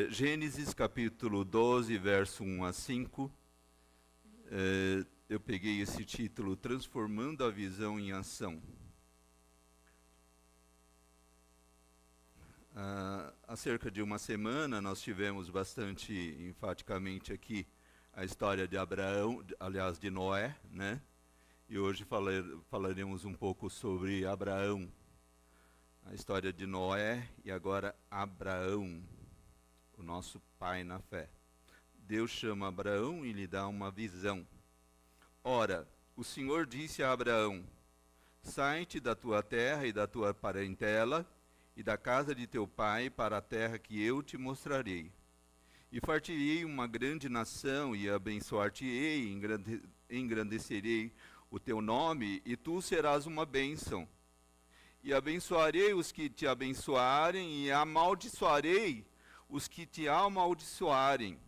Gênesis capítulo 12, verso 1 a 5. Eu peguei esse título, Transformando a Visão em Ação. Há cerca de uma semana nós tivemos bastante enfaticamente aqui a história de Abraão, aliás de Noé, né? E hoje falaremos um pouco sobre Abraão, a história de Noé e agora Abraão, o nosso pai na fé. Deus chama Abraão e lhe dá uma visão. Ora, o Senhor disse a Abraão: sai-te da tua terra e da tua parentela e da casa de teu pai para a terra que eu te mostrarei. E far-te-ei uma grande nação e abençoar-te-ei, engrandecerei o teu nome e tu serás uma bênção. E abençoarei os que te abençoarem e amaldiçoarei os que te amaldiçoarem.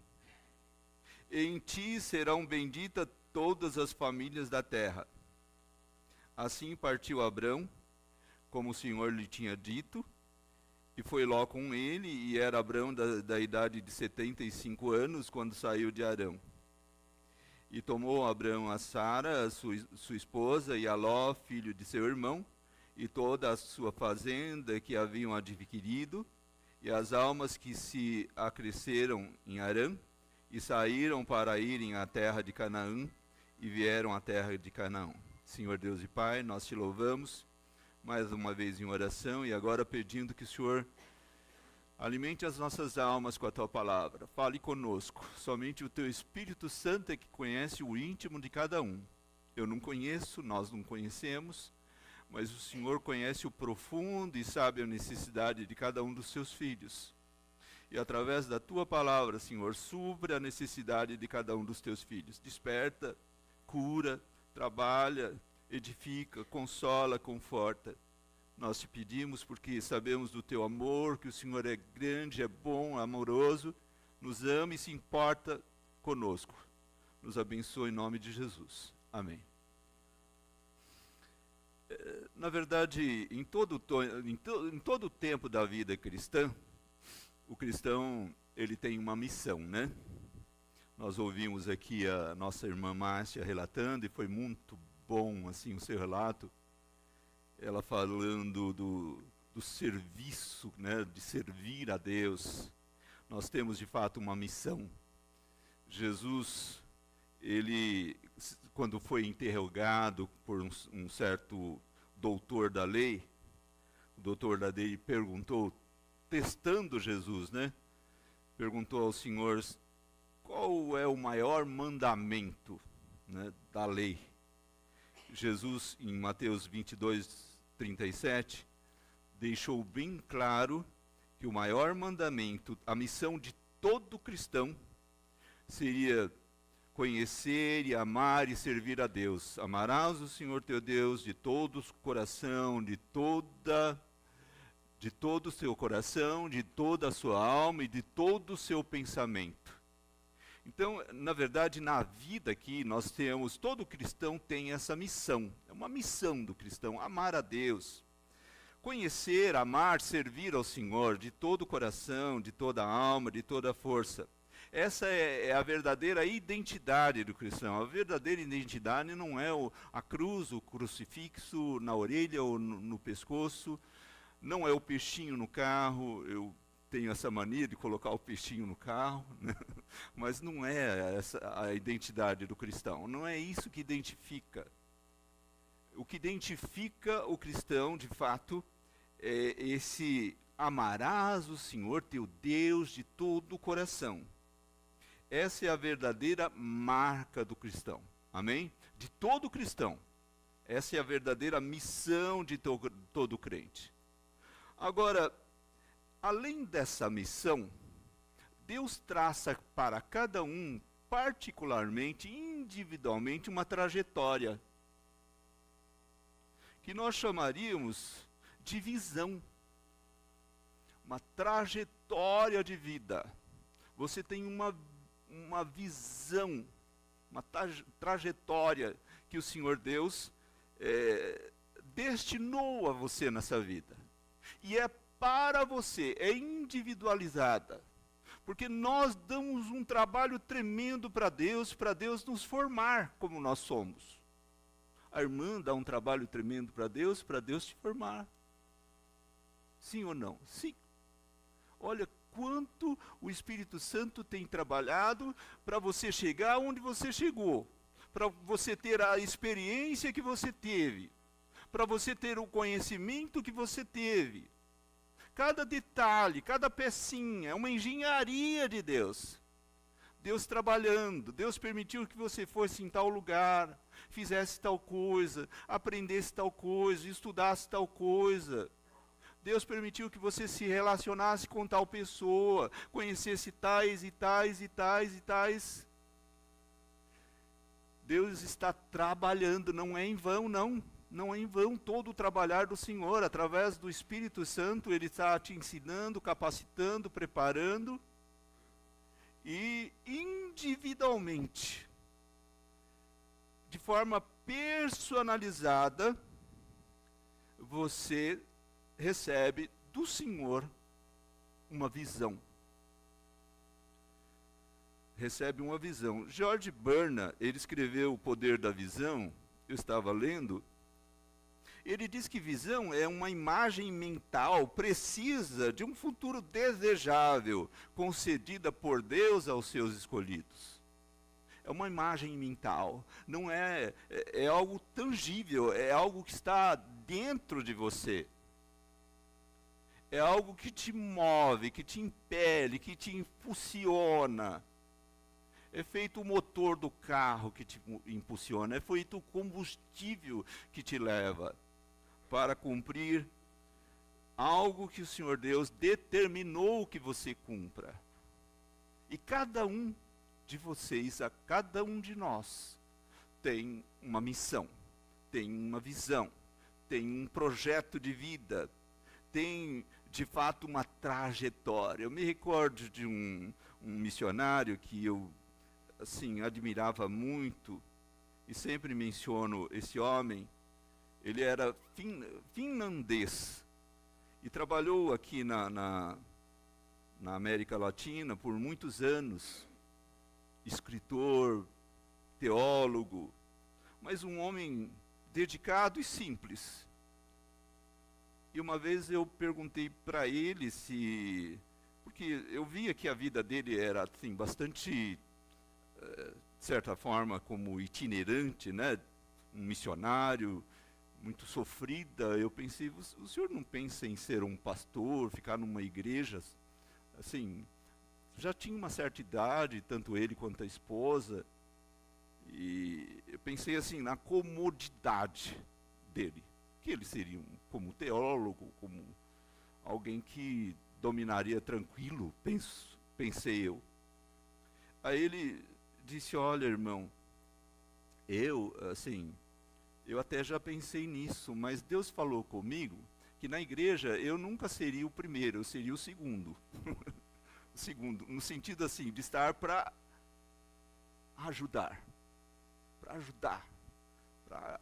Em ti serão benditas todas as famílias da terra. Assim partiu Abrão, como o Senhor lhe tinha dito, e foi Ló com ele, e era Abrão da idade de 75 anos, quando saiu de Harã. E tomou Abrão a Sara, sua esposa, e a Ló, filho de seu irmão, e toda a sua fazenda que haviam adquirido, e as almas que se acresceram em Harã, e saíram para irem à terra de Canaã, e vieram à terra de Canaã. Senhor Deus e Pai, nós te louvamos, mais uma vez em oração, e agora pedindo que o Senhor alimente as nossas almas com a tua palavra. Fale conosco, somente o teu Espírito Santo é que conhece o íntimo de cada um. Eu não conheço, nós não conhecemos, mas o Senhor conhece o profundo e sabe a necessidade de cada um dos seus filhos. E através da tua palavra, Senhor, supre a necessidade de cada um dos teus filhos. Desperta, cura, trabalha, edifica, consola, conforta. Nós te pedimos porque sabemos do teu amor, que o Senhor é grande, é bom, amoroso, nos ama e se importa conosco. Nos abençoe em nome de Jesus. Amém. Na verdade, em todo o tempo da vida cristã, o cristão ele tem uma missão, né? Nós ouvimos aqui a nossa irmã Márcia relatando, e foi muito bom assim, o seu relato, ela falando do serviço, né, de servir a Deus. Nós temos de fato uma missão. Jesus, ele, quando foi interrogado por um certo doutor da lei, o doutor da lei perguntou, testando Jesus, né, perguntou ao Senhor, qual é o maior mandamento, né, da lei? Jesus, em Mateus 22:37, deixou bem claro que o maior mandamento, a missão de todo cristão, seria conhecer e amar e servir a Deus. Amarás o Senhor teu Deus de todo o coração, de todo o seu coração, de toda a sua alma e de todo o seu pensamento. Então, na verdade, na vida aqui, nós temos, todo cristão tem essa missão. É uma missão do cristão, amar a Deus. Conhecer, amar, servir ao Senhor de todo o coração, de toda a alma, de toda a força. Essa é a verdadeira identidade do cristão. A verdadeira identidade não é a cruz, o crucifixo na orelha ou no pescoço, não é o peixinho no carro. Eu tenho essa mania de colocar o peixinho no carro, né? Mas não é essa a identidade do cristão, não é isso que identifica. O que identifica o cristão, de fato, é esse amarás o Senhor teu Deus de todo o coração. Essa é a verdadeira marca do cristão, amém? De todo cristão. Essa é a verdadeira missão de todo crente. Agora, além dessa missão, Deus traça para cada um, particularmente, individualmente, uma trajetória, que nós chamaríamos de visão. Uma trajetória de vida. Você tem uma visão, uma trajetória que o Senhor Deus destinou a você nessa vida. E é para você, é individualizada. Porque nós damos um trabalho tremendo para Deus nos formar como nós somos. A irmã dá um trabalho tremendo para Deus te formar. Sim ou não? Sim. Olha quanto o Espírito Santo tem trabalhado para você chegar onde você chegou, para você ter a experiência que você teve, para você ter o conhecimento que você teve. Cada detalhe, cada pecinha, é uma engenharia de Deus. Deus trabalhando, Deus permitiu que você fosse em tal lugar, fizesse tal coisa, aprendesse tal coisa, estudasse tal coisa. Deus permitiu que você se relacionasse com tal pessoa, conhecesse tais e tais e tais e tais. Deus está trabalhando, não é em vão, não. Não é em vão todo o trabalhar do Senhor, através do Espírito Santo, Ele está te ensinando, capacitando, preparando. E individualmente, de forma personalizada, você recebe do Senhor uma visão. Recebe uma visão. George Bernard, ele escreveu O Poder da Visão, eu estava lendo. Ele diz que visão é uma imagem mental precisa de um futuro desejável, concedida por Deus aos seus escolhidos. É uma imagem mental, não é algo tangível, é algo que está dentro de você. É algo que te move, que te impele, que te impulsiona. É feito o motor do carro que te impulsiona, é feito o combustível que te leva para cumprir algo que o Senhor Deus determinou que você cumpra. E cada um de vocês, a cada um de nós, tem uma missão, tem uma visão, tem um projeto de vida, tem de fato uma trajetória. Eu me recordo de um missionário que eu assim admirava muito, e sempre menciono esse homem. Ele era finlandês e trabalhou aqui na América Latina por muitos anos. Escritor, teólogo, mas um homem dedicado e simples. E uma vez eu perguntei para ele porque eu via que a vida dele era assim, bastante, de certa forma, como itinerante, né? Um missionário, muito sofrida. Eu pensei, o senhor não pensa em ser um pastor, ficar numa igreja? Assim, já tinha uma certa idade, tanto ele quanto a esposa, e eu pensei assim, na comodidade dele, que ele seria como teólogo, como alguém que dominaria tranquilo, pensei eu. Aí ele disse, olha, irmão, eu até já pensei nisso, mas Deus falou comigo que na igreja eu nunca seria o primeiro, eu seria o segundo. O segundo, no sentido assim, de estar para ajudar, para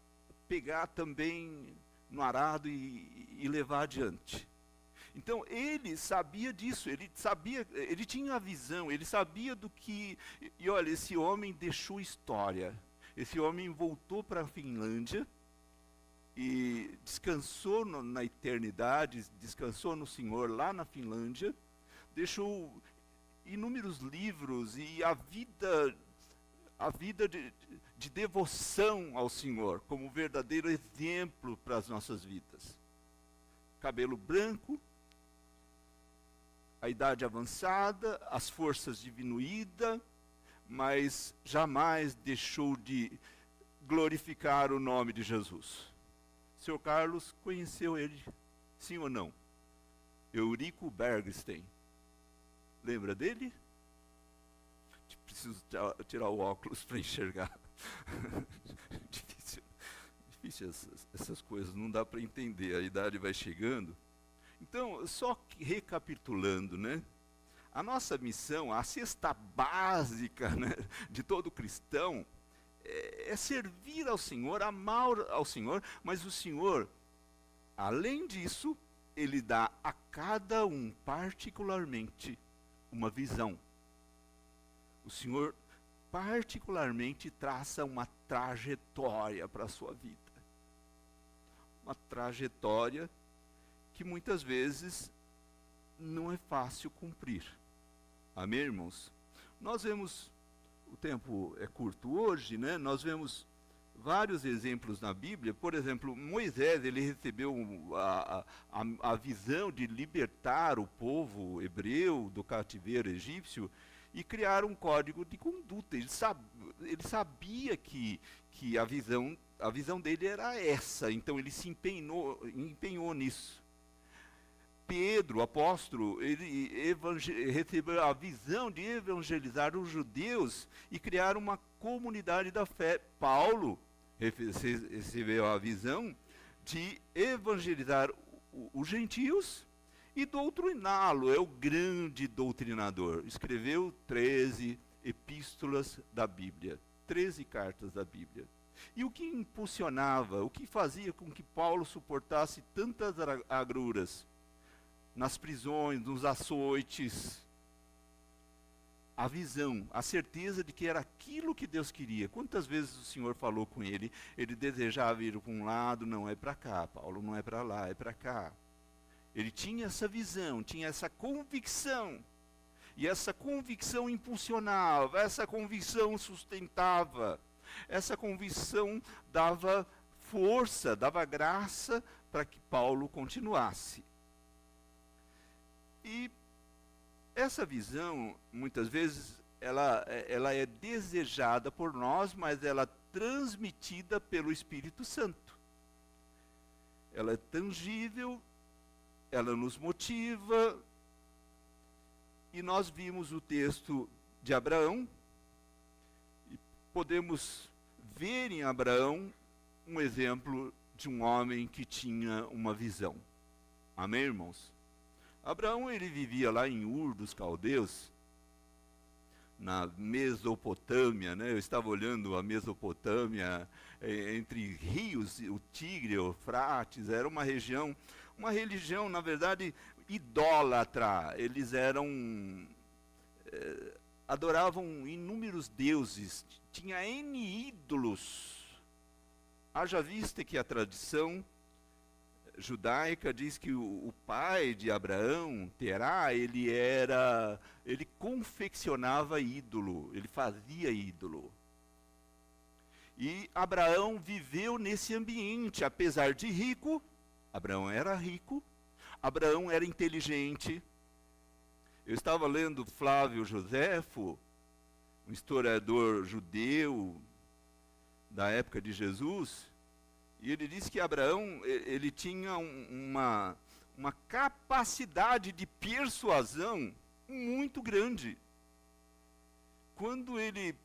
pegar também no arado e levar adiante. Então ele sabia disso, ele tinha a visão, ele sabia do que, e olha, esse homem deixou história. Esse homem voltou para a Finlândia e descansou na eternidade, descansou no Senhor lá na Finlândia, deixou inúmeros livros e a vida de devoção ao Senhor, como verdadeiro exemplo para as nossas vidas. Cabelo branco, a idade avançada, as forças diminuídas, mas jamais deixou de glorificar o nome de Jesus. Sr. Carlos conheceu ele, sim ou não? Eurico Bergstein. Lembra dele? Preciso tirar o óculos para enxergar. Difícil essas coisas, não dá para entender, a idade vai chegando. Então, só recapitulando, né? A nossa missão, a cesta básica, né, de todo cristão, é servir ao Senhor, amar ao Senhor, mas o Senhor, além disso, Ele dá a cada um particularmente uma visão. O Senhor particularmente traça uma trajetória para a sua vida. Uma trajetória que muitas vezes não é fácil cumprir. Amém, irmãos? Nós vemos, o tempo é curto hoje, né? Nós vemos vários exemplos na Bíblia. Por exemplo, Moisés, ele recebeu a visão de libertar o povo hebreu do cativeiro egípcio e criar um código de conduta. Ele sabia que a visão dele era essa, então ele se empenhou nisso. Pedro, o apóstolo, ele recebeu a visão de evangelizar os judeus e criar uma comunidade da fé. Paulo recebeu a visão de evangelizar os gentios e doutriná-lo. É o grande doutrinador. Escreveu 13 epístolas da Bíblia, 13 cartas da Bíblia. E o que impulsionava, o que fazia com que Paulo suportasse tantas agruras? Nas prisões, nos açoites, a visão, a certeza de que era aquilo que Deus queria. Quantas vezes o Senhor falou com ele, ele desejava ir para um lado, não é para cá, Paulo, não é para lá, é para cá. Ele tinha essa visão, tinha essa convicção, e essa convicção impulsionava, essa convicção sustentava, essa convicção dava força, dava graça para que Paulo continuasse. E essa visão, muitas vezes, ela é desejada por nós, mas ela é transmitida pelo Espírito Santo. Ela é tangível, ela nos motiva. E nós vimos o texto de Abraão, e podemos ver em Abraão um exemplo de um homem que tinha uma visão. Amém, irmãos? Abraão, ele vivia lá em Ur dos Caldeus, na Mesopotâmia, né? Eu estava olhando a Mesopotâmia, entre rios, o Tigre, o Eufrates, era uma religião, na verdade, idólatra. Eles adoravam inúmeros deuses, tinha N ídolos. Haja vista que a tradição judaica diz que o pai de Abraão, Terá, ele confeccionava ídolo, ele fazia ídolo. E Abraão viveu nesse ambiente, apesar de rico. Abraão era rico, Abraão era inteligente. Eu estava lendo Flávio Joséfo, um historiador judeu da época de Jesus, e ele disse que Abraão, ele tinha uma capacidade de persuasão muito grande. Quando ele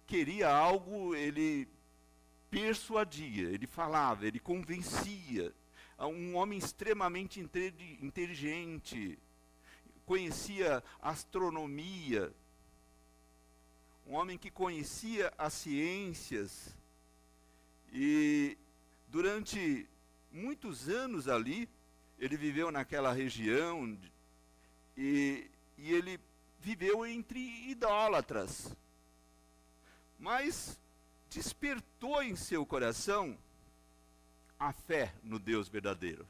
queria algo, ele persuadia, ele falava, ele convencia. Um homem extremamente inteligente, conhecia astronomia, um homem que conhecia as ciências. E durante muitos anos ali, ele viveu naquela região e ele viveu entre idólatras. Mas despertou em seu coração a fé no Deus verdadeiro.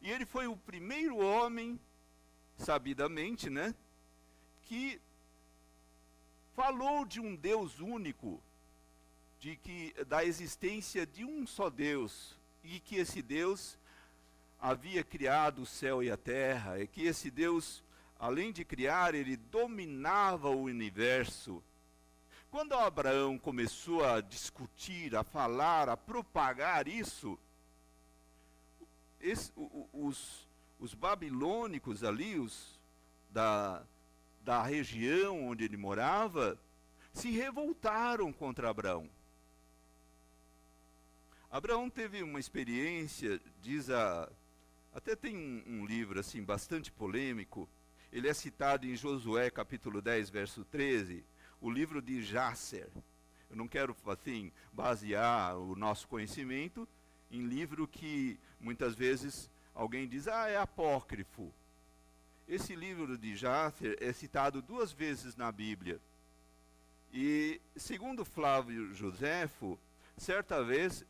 E ele foi o primeiro homem, sabidamente, né, que falou de um Deus único, da existência de um só Deus, e que esse Deus havia criado o céu e a terra, e que esse Deus, além de criar, ele dominava o universo. Quando Abraão começou a discutir, a falar, a propagar isso, os babilônicos ali, da região onde ele morava, se revoltaram contra Abraão. Abraão teve uma experiência, até tem um livro assim bastante polêmico, ele é citado em Josué capítulo 10, verso 13, o livro de Jácer. Eu não quero assim basear o nosso conhecimento em livro que muitas vezes alguém diz, é apócrifo. Esse livro de Jácer é citado 2 vezes na Bíblia. E, segundo Flávio Joséfo, certa vez,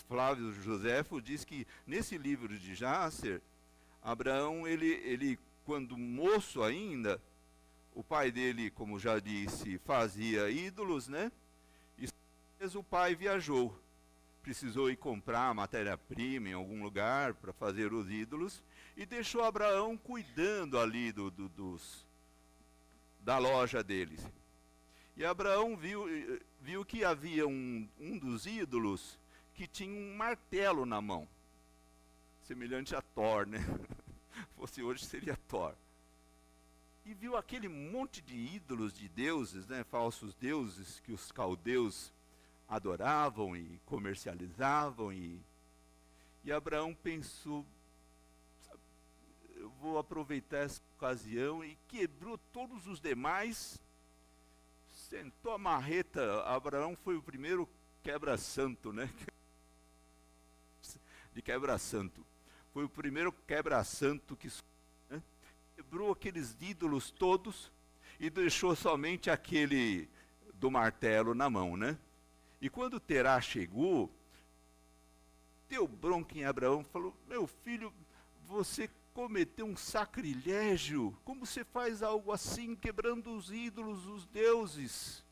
Flávio Joséfo diz que nesse livro de Jácer, Abraão, ele quando moço ainda, o pai dele, como já disse, fazia ídolos, né? E o pai viajou, precisou ir comprar matéria-prima em algum lugar para fazer os ídolos, e deixou Abraão cuidando ali da loja deles. E Abraão viu que havia um dos ídolos que tinha um martelo na mão, semelhante a Thor, né? Fosse hoje seria Thor. E viu aquele monte de ídolos de deuses, né? Falsos deuses que os caldeus adoravam e comercializavam. E Abraão pensou, eu vou aproveitar essa ocasião, e quebrou todos os demais. Sentou a marreta. Abraão foi o primeiro quebra-santo, né? De quebra-santo. Foi o primeiro quebra-santo que, né? Quebrou aqueles ídolos todos e deixou somente aquele do martelo na mão, né? E quando Terá chegou, deu bronca em Abraão, falou: meu filho, você cometeu um sacrilégio. Como você faz algo assim, quebrando os ídolos, os deuses?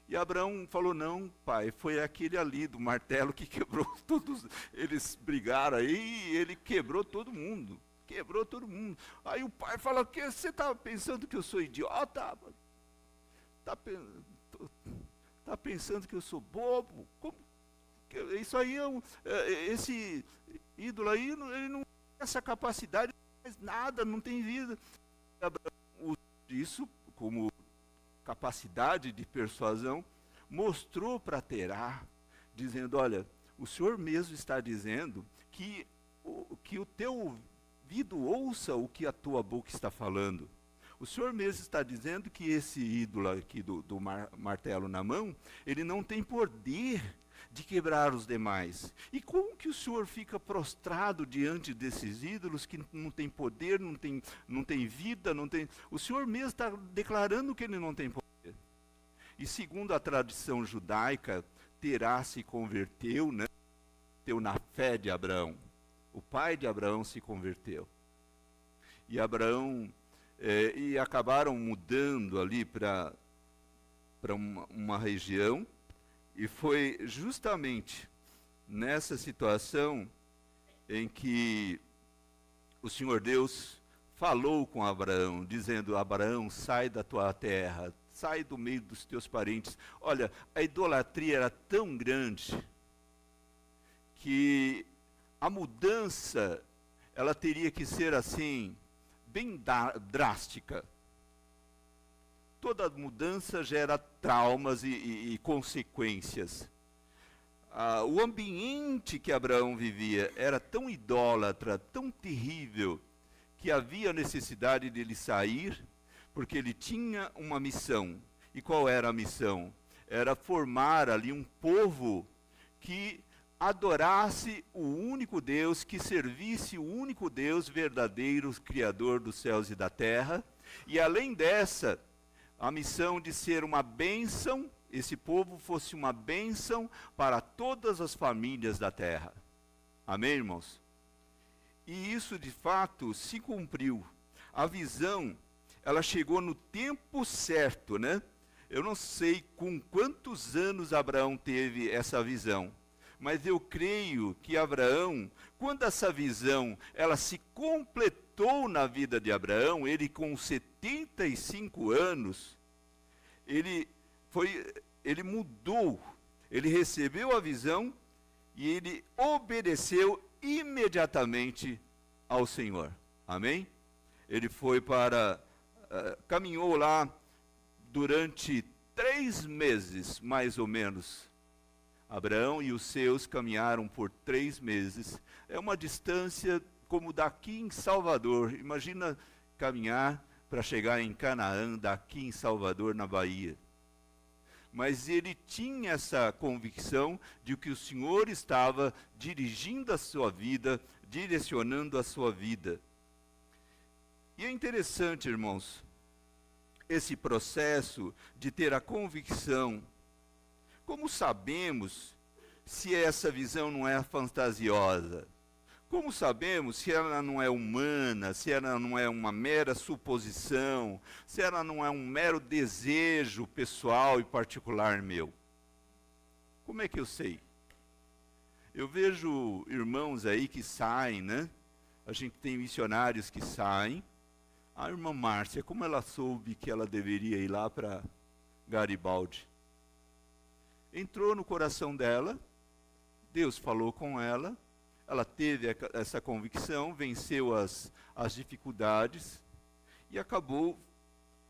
E Abraão falou: não, pai, foi aquele ali do martelo que quebrou todos. Eles brigaram aí e ele quebrou todo mundo. Quebrou todo mundo. Aí o pai falou: que você está pensando que eu sou idiota? Tá pensando que eu sou bobo? Como? Isso aí esse ídolo aí, ele não essa capacidade, não faz nada, não tem vida. Abraão usa isso como capacidade de persuasão, mostrou para Terá, dizendo: olha, o Senhor mesmo está dizendo que o teu ouvido ouça o que a tua boca está falando. O Senhor mesmo está dizendo que esse ídolo aqui do martelo na mão, ele não tem poder de quebrar os demais. E como que o Senhor fica prostrado diante desses ídolos que não tem poder, não tem vida, não tem... O Senhor mesmo está declarando que ele não tem poder. E segundo a tradição judaica, Terá se converteu, né? Na fé de Abraão. O pai de Abraão se converteu. E Abraão... e acabaram mudando ali para uma região. E foi justamente nessa situação em que o Senhor Deus falou com Abraão, dizendo: Abraão, sai da tua terra, sai do meio dos teus parentes. Olha, a idolatria era tão grande que a mudança, ela teria que ser assim, bem drástica. Toda mudança gera traumas e consequências. O ambiente que Abraão vivia era tão idólatra, tão terrível, que havia necessidade dele sair, porque ele tinha uma missão. E qual era a missão? Era formar ali um povo que adorasse o único Deus, que servisse o único Deus verdadeiro, Criador dos céus e da terra. E além dessa, a missão de ser uma bênção, esse povo fosse uma bênção para todas as famílias da terra. Amém, irmãos? E isso de fato se cumpriu. A visão, ela chegou no tempo certo, né? Eu não sei com quantos anos Abraão teve essa visão, mas eu creio que Abraão, quando essa visão, ela se completou na vida de Abraão, ele com 75 anos, ele mudou, ele recebeu a visão e ele obedeceu imediatamente ao Senhor. Amém? Ele foi caminhou lá durante 3 meses, mais ou menos. Abraão e os seus caminharam por 3 meses. É uma distância como daqui em Salvador. Imagina caminhar para chegar em Canaã, daqui em Salvador, na Bahia. Mas ele tinha essa convicção de que o Senhor estava dirigindo a sua vida, direcionando a sua vida. E é interessante, irmãos, esse processo de ter a convicção. Como sabemos se essa visão não é fantasiosa? Como sabemos se ela não é humana, se ela não é uma mera suposição, se ela não é um mero desejo pessoal e particular meu? Como é que eu sei? Eu vejo irmãos aí que saem, né? A gente tem missionários que saem. A irmã Márcia, como ela soube que ela deveria ir lá para Garibaldi? Entrou no coração dela, Deus falou com ela, ela teve essa convicção, venceu as dificuldades e acabou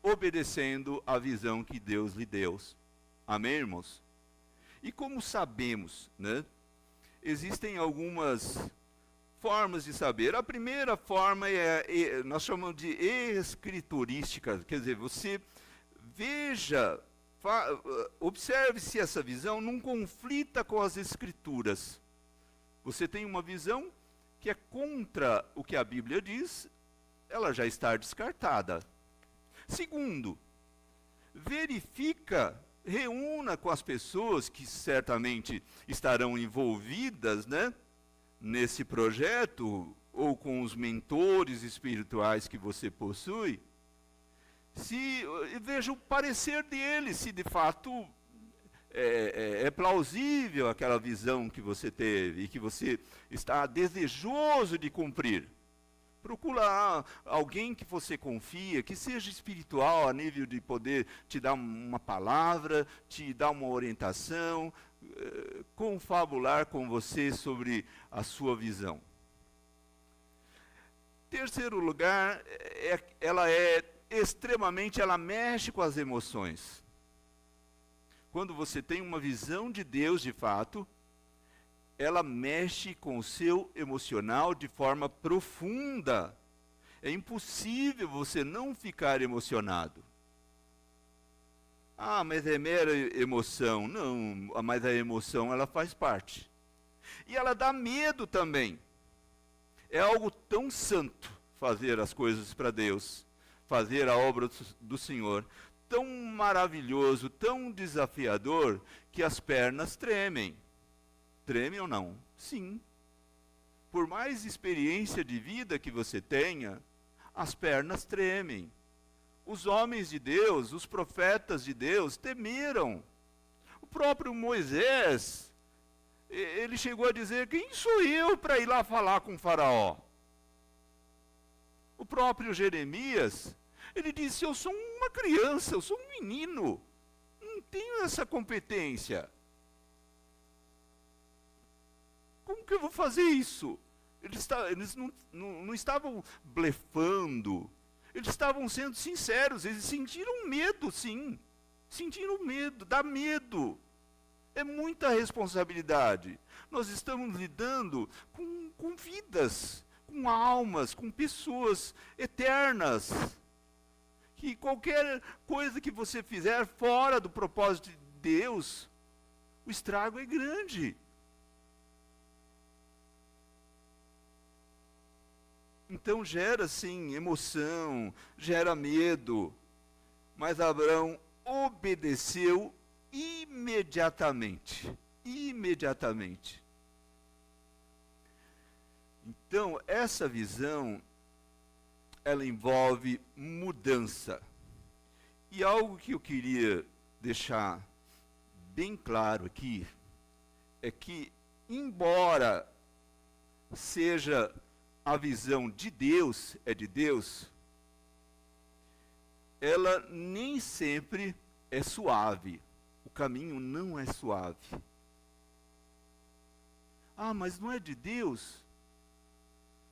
obedecendo à visão que Deus lhe deu. Amém, irmãos? E como sabemos, né? Existem algumas formas de saber. A primeira forma nós chamamos de escriturística, quer dizer, você veja, observe se essa visão não conflita com as escrituras. Você tem uma visão que é contra o que a Bíblia diz, ela já está descartada. Segundo, verifica, reúna com as pessoas que certamente estarão envolvidas, né, nesse projeto, ou com os mentores espirituais que você possui, veja o parecer deles, se de fato é plausível aquela visão que você teve e que você está desejoso de cumprir. Procura alguém que você confia, que seja espiritual a nível de poder te dar uma palavra, te dar uma orientação, confabular com você sobre a sua visão. Terceiro lugar, ela mexe com as emoções. Quando você tem uma visão de Deus de fato, ela mexe com o seu emocional de forma profunda. É impossível você não ficar emocionado. Ah, mas é mera emoção. Não, mas a emoção ela faz parte. E ela dá medo também. É algo tão santo fazer as coisas para Deus, fazer a obra do Senhor, tão maravilhoso, tão desafiador, que as pernas tremem. Treme ou não? Sim. Por mais experiência de vida que você tenha, as pernas tremem. Os homens de Deus, os profetas de Deus, temeram. O próprio Moisés, ele chegou a dizer: quem sou eu para ir lá falar com o faraó? O próprio Jeremias, ele disse: eu sou uma criança, eu sou um menino, não tenho essa competência. Como que eu vou fazer isso? Eles não estavam blefando, eles estavam sendo sinceros, eles sentiram medo, sim. Sentiram medo, dá medo. É muita responsabilidade. Nós estamos lidando com vidas, com almas, com pessoas eternas. Que qualquer coisa que você fizer fora do propósito de Deus, o estrago é grande. Então gera sim emoção, gera medo, mas Abraão obedeceu imediatamente. Imediatamente. Então essa visão, ela envolve mudança. E algo que eu queria deixar bem claro aqui, é que embora seja a visão de Deus, ela nem sempre é suave. O caminho não é suave. Ah, mas não é de Deus?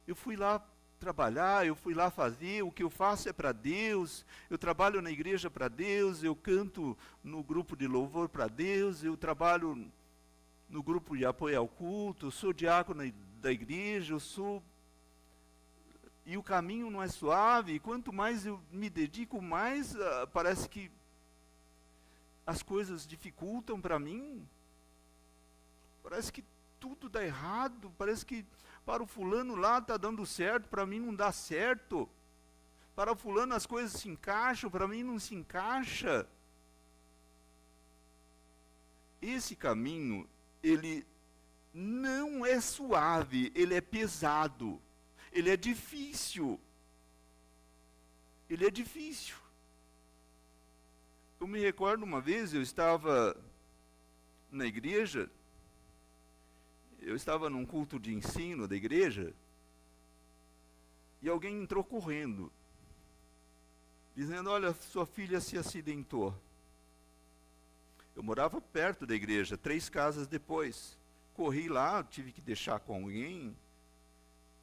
Eu fui lá trabalhar, eu fui lá fazer, o que eu faço é para Deus, eu trabalho na igreja para Deus, eu canto no grupo de louvor para Deus, eu trabalho no grupo de apoio ao culto, eu sou diácono da igreja, e o caminho não é suave, e quanto mais eu me dedico, mais parece que as coisas dificultam para mim. Parece que tudo dá errado, parece que para o fulano lá está dando certo, para mim não dá certo. Para fulano as coisas se encaixam, para mim não se encaixa. Esse caminho, ele não é suave, ele é pesado, ele é difícil. Ele é difícil. Eu me recordo uma vez, eu estava na igreja, eu estava num culto de ensino da igreja, e alguém entrou correndo, dizendo, olha, sua filha se acidentou. Eu morava perto da igreja, 3 casas depois. Corri lá, tive que deixar com alguém.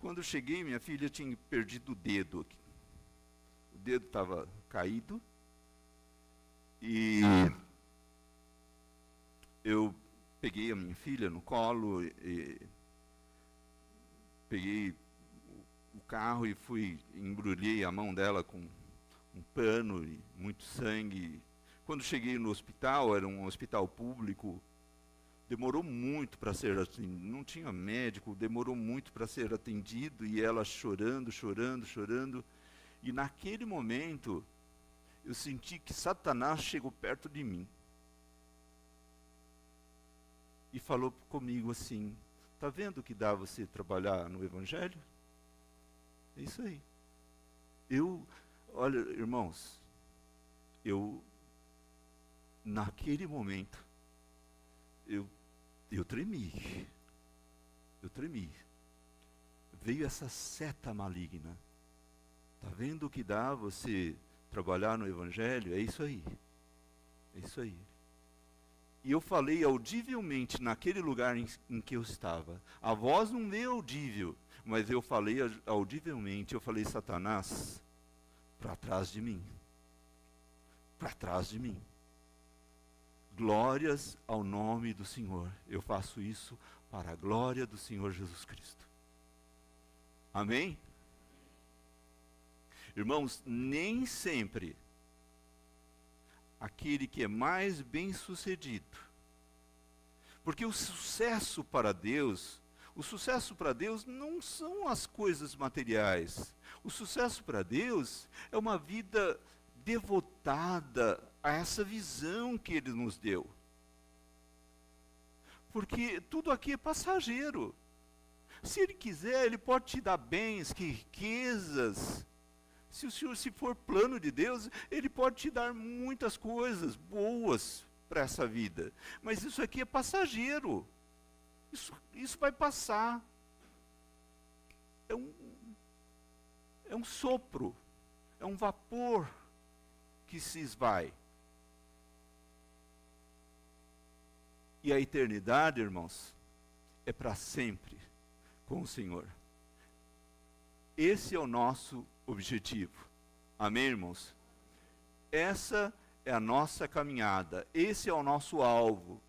Quando eu cheguei, minha filha tinha perdido o dedo. O dedo estava caído. E eu peguei a minha filha no colo, e peguei o carro e embrulhei a mão dela com um pano e muito sangue. Quando cheguei no hospital, era um hospital público, demorou muito para ser atendido, não tinha médico, demorou muito para ser atendido, e ela chorando, chorando, chorando. E naquele momento, eu senti que Satanás chegou perto de mim e falou comigo assim, está vendo que dá você trabalhar no Evangelho? É isso aí. Olha, irmãos, naquele momento, eu tremi. Eu tremi. Veio essa seta maligna. Está vendo que dá você trabalhar no Evangelho? É isso aí. É isso aí. E eu falei audivelmente naquele lugar em que eu estava. A voz não veio audível, mas eu falei audivelmente. Eu falei, Satanás, para trás de mim. Para trás de mim. Glórias ao nome do Senhor. Eu faço isso para a glória do Senhor Jesus Cristo. Amém? Irmãos, nem sempre aquele que é mais bem-sucedido, porque o sucesso para Deus não são as coisas materiais. O sucesso para Deus é uma vida devotada a essa visão que Ele nos deu. Porque tudo aqui é passageiro. Se Ele quiser, Ele pode te dar bens, riquezas. Se for plano de Deus, Ele pode te dar muitas coisas boas para essa vida. Mas isso aqui é passageiro. Isso vai passar. É um sopro. É um vapor que se esvai. E a eternidade, irmãos, é para sempre com o Senhor. Esse é o nosso objetivo. Amém, irmãos? Essa é a nossa caminhada. Esse é o nosso alvo.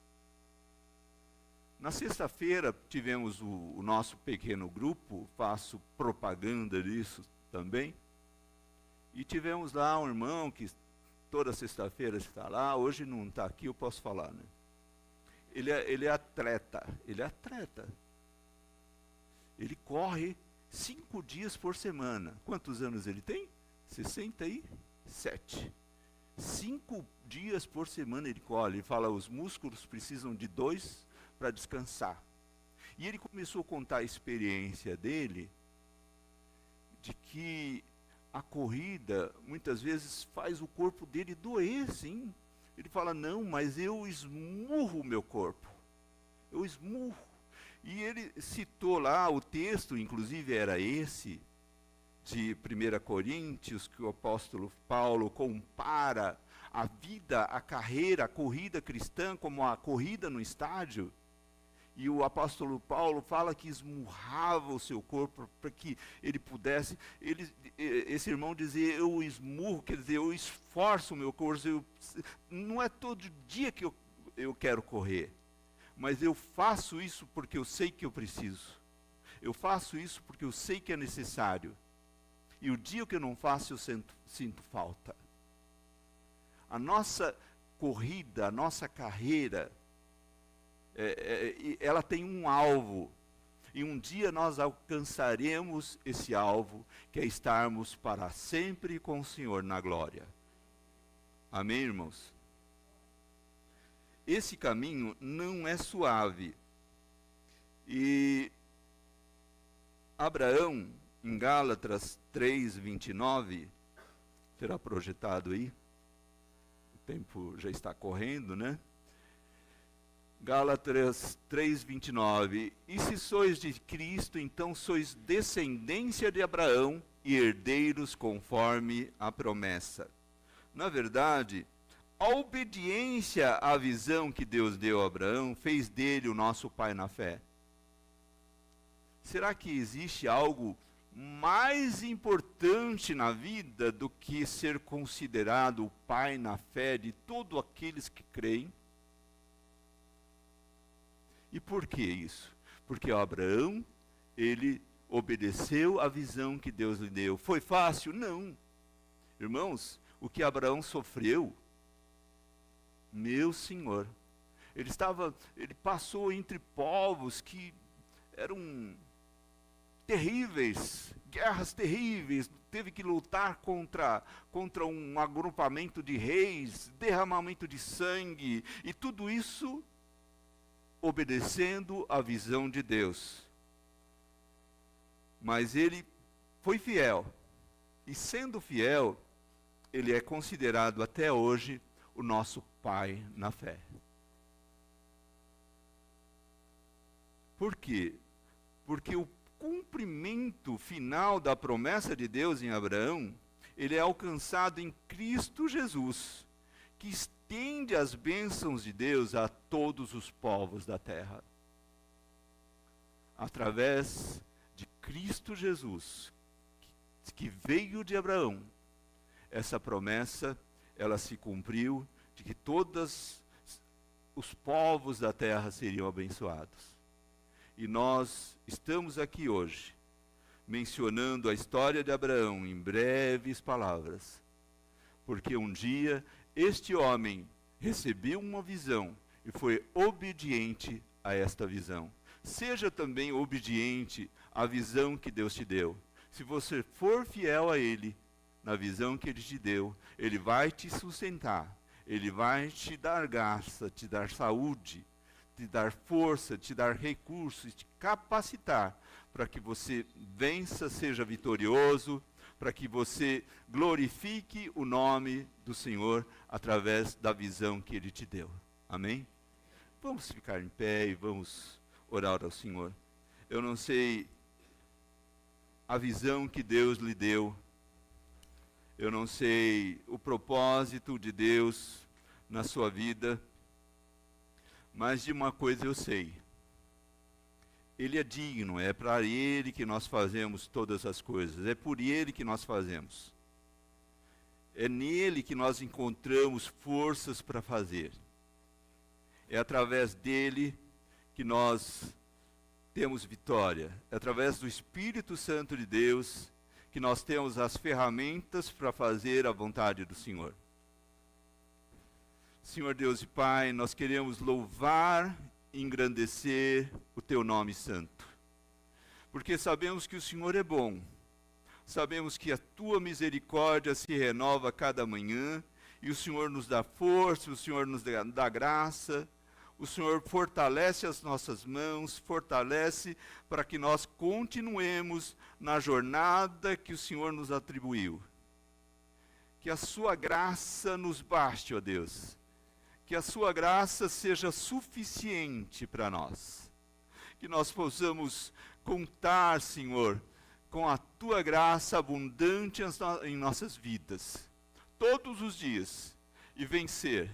Na sexta-feira tivemos o nosso pequeno grupo, faço propaganda disso também. E tivemos lá um irmão que toda sexta-feira está lá, hoje não está aqui, eu posso falar, né? Ele é atleta, Ele corre 5 dias por semana. Quantos anos ele tem? 67. 5 dias por semana ele corre. Ele fala, os músculos precisam de 2 para descansar. E ele começou a contar a experiência dele, de que a corrida, muitas vezes, faz o corpo dele doer, sim. Ele fala, não, mas eu esmurro o meu corpo. Eu esmurro. E ele citou lá, o texto, inclusive, era esse, de 1 Coríntios, que o apóstolo Paulo compara a vida, a carreira, a corrida cristã como a corrida no estádio. E o apóstolo Paulo fala que esmurrava o seu corpo para que ele pudesse. Esse irmão dizia, eu esmurro, quer dizer, eu esforço o meu corpo. Não é todo dia que eu quero correr, mas eu faço isso porque eu sei que eu preciso. Eu faço isso porque eu sei que é necessário. E o dia que eu não faço, eu sinto falta. A nossa corrida, a nossa carreira, ela tem um alvo. e um dia nós alcançaremos esse alvo, que é estarmos para sempre com o Senhor na glória. Amém, irmãos? Esse caminho não é suave. E Abraão, em Gálatas 3:29, será projetado aí? O tempo já está correndo, né? Gálatas 3:29, e se sois de Cristo, então sois descendência de Abraão e herdeiros conforme a promessa. Na verdade, a obediência à visão que Deus deu a Abraão fez dele o nosso pai na fé. Será que existe algo mais importante na vida do que ser considerado o pai na fé de todos aqueles que creem? E por que isso? Porque Abraão, ele obedeceu à visão que Deus lhe deu. Foi fácil? Não. Irmãos, o que Abraão sofreu, meu Senhor, ele passou entre povos que eram terríveis, guerras terríveis, teve que lutar contra um agrupamento de reis, derramamento de sangue, e tudo isso obedecendo à visão de Deus. Mas ele foi fiel, e sendo fiel, ele é considerado até hoje o nosso pai na fé. Por quê? Porque o cumprimento final da promessa de Deus em Abraão, ele é alcançado em Cristo Jesus, que estende as bênçãos de Deus a todos os povos da terra. Através de Cristo Jesus, que veio de Abraão, essa promessa, ela se cumpriu, de que todos os povos da terra seriam abençoados. E nós estamos aqui hoje, mencionando a história de Abraão em breves palavras, porque um dia este homem recebeu uma visão e foi obediente a esta visão. Seja também obediente à visão que Deus te deu. Se você for fiel a Ele, na visão que Ele te deu, Ele vai te sustentar, Ele vai te dar graça, te dar saúde, te dar força, te dar recursos, te capacitar para que você vença, seja vitorioso, para que você glorifique o nome do Senhor através da visão que Ele te deu. Amém? Vamos ficar em pé e vamos orar ao Senhor. Eu não sei a visão que Deus lhe deu, eu não sei o propósito de Deus na sua vida, mas de uma coisa eu sei: Ele é digno, é para Ele que nós fazemos todas as coisas, é por Ele que nós fazemos. É nele que nós encontramos forças para fazer. É através dele que nós temos vitória. É através do Espírito Santo de Deus que nós temos as ferramentas para fazer a vontade do Senhor. Senhor Deus e Pai, nós queremos louvar e engrandecer o Teu nome santo, porque sabemos que o Senhor é bom, sabemos que a Tua misericórdia se renova a cada manhã, e o Senhor nos dá força, o Senhor nos dá graça, o Senhor fortalece as nossas mãos, fortalece para que nós continuemos na jornada que o Senhor nos atribuiu. Que a Sua graça nos baste, ó Deus. Que a Sua graça seja suficiente para nós. Que nós possamos contar, Senhor, com a Tua graça abundante em nossas vidas, todos os dias, e vencer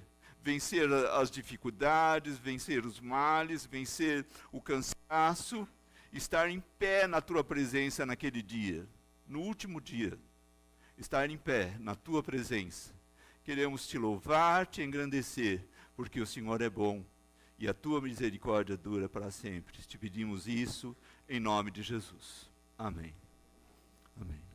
as dificuldades, vencer os males, vencer o cansaço, estar em pé na Tua presença naquele dia, no último dia, estar em pé na Tua presença. Queremos Te louvar, Te engrandecer, porque o Senhor é bom e a Tua misericórdia dura para sempre. Te pedimos isso em nome de Jesus. Amém. Amém.